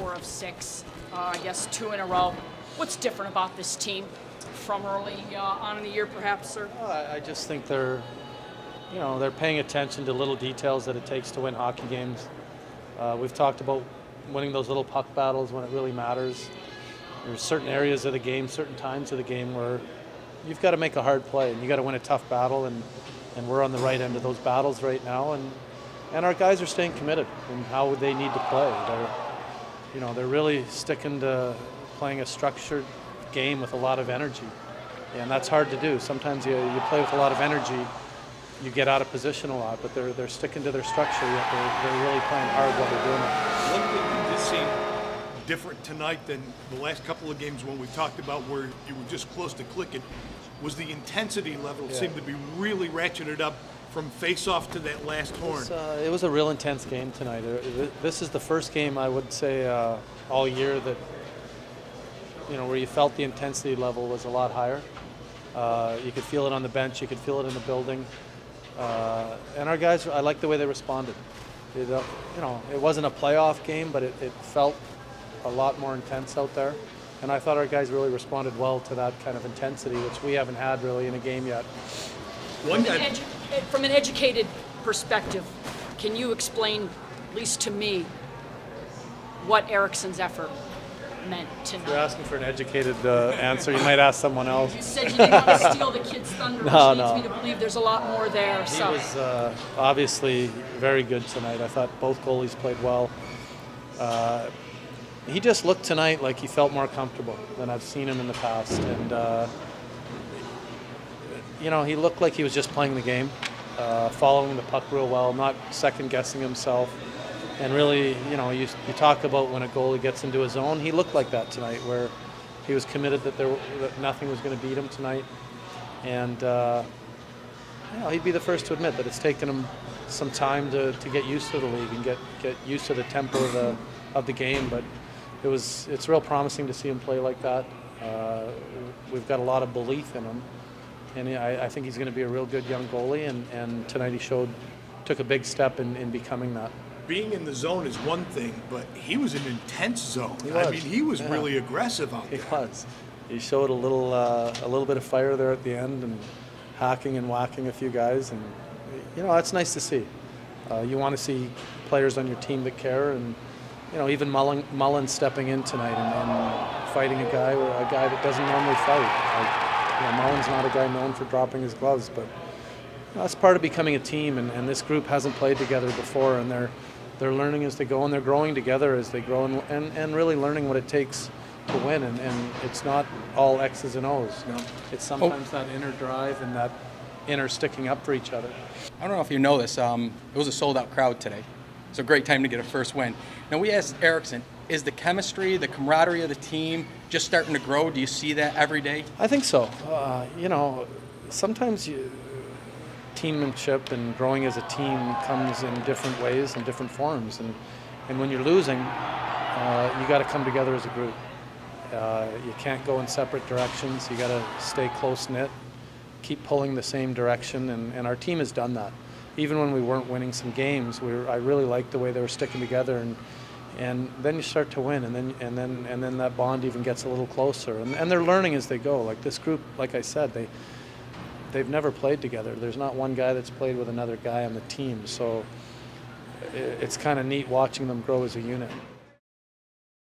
4 of 6, I guess 2 in a row. What's different about this team from early on in the year, perhaps, sir? I just think they're paying attention to little details that it takes to win hockey games. We've talked about winning those little puck battles when it really matters. There's certain areas of the game, certain times of the game where you've got to make a hard play and you got to win a tough battle, and we're on the right end of those battles right now, and our guys are staying committed in how they need to play. They're really sticking to playing a structured game with a lot of energy, and that's hard to do. Sometimes you play with a lot of energy, you get out of position a lot, but they're sticking to their structure, yet they're really playing hard while they're doing it. One thing that did seem different tonight than the last couple of games when we talked about where you were just close to clicking was the intensity level seemed to be really ratcheted up from face-off to that last horn. It was a real intense game tonight. This is the first game, I would say, all year that, where you felt the intensity level was a lot higher. You could feel it on the bench, you could feel it in the building. And our guys, I like the way they responded. It wasn't a playoff game, but it felt a lot more intense out there. And I thought our guys really responded well to that kind of intensity, which we haven't had really in a game yet. From an educated perspective, can you explain, at least to me, what Ericsson's effort meant tonight? If you're asking for an educated answer, you might ask someone else. You said you didn't want to steal the kid's thunder, which leads me to believe there's a lot more there. He was obviously very good tonight. I thought both goalies played well. He just looked tonight like he felt more comfortable than I've seen him in the past. And, he looked like he was just playing the game, following the puck real well, not second-guessing himself. And really, you talk about when a goalie gets into his zone. He looked like that tonight, where he was committed that nothing was going to beat him tonight. And he'd be the first to admit that it's taken him some time to get used to the league and get used to the tempo of the game. But it's real promising to see him play like that. We've got a lot of belief in him, and I think he's going to be a real good young goalie. And tonight he took a big step in becoming that. Being in the zone is one thing, but he was in an intense zone. He was really aggressive out there. He was. He showed a little bit of fire there at the end, and hacking and whacking a few guys, and that's nice to see. You want to see players on your team that care, and even Mullen stepping in tonight and fighting a guy that doesn't normally fight. Mullen's not a guy known for dropping his gloves, but that's part of becoming a team, and this group hasn't played together before, and they're learning as they go, and they're growing together as they grow, and really learning what it takes to win, and it's not all X's and O's. It's sometimes that inner drive and that inner sticking up for each other. I don't know if you know this, it was a sold-out crowd today. It's a great time to get a first win. Now, we asked Eriksson, is the chemistry, the camaraderie of the team just starting to grow? Do you see that every day? I think so. Sometimes teammanship and growing as a team comes in different ways and different forms. And when you're losing, you got to come together as a group. You can't go in separate directions. You got to stay close-knit, keep pulling the same direction, and our team has done that. Even when we weren't winning some games, I really liked the way they were sticking together, and then you start to win, and then that bond even gets a little closer. And they're learning as they go. Like this group, like I said, they've never played together. There's not one guy that's played with another guy on the team, so it's kind of neat watching them grow as a unit.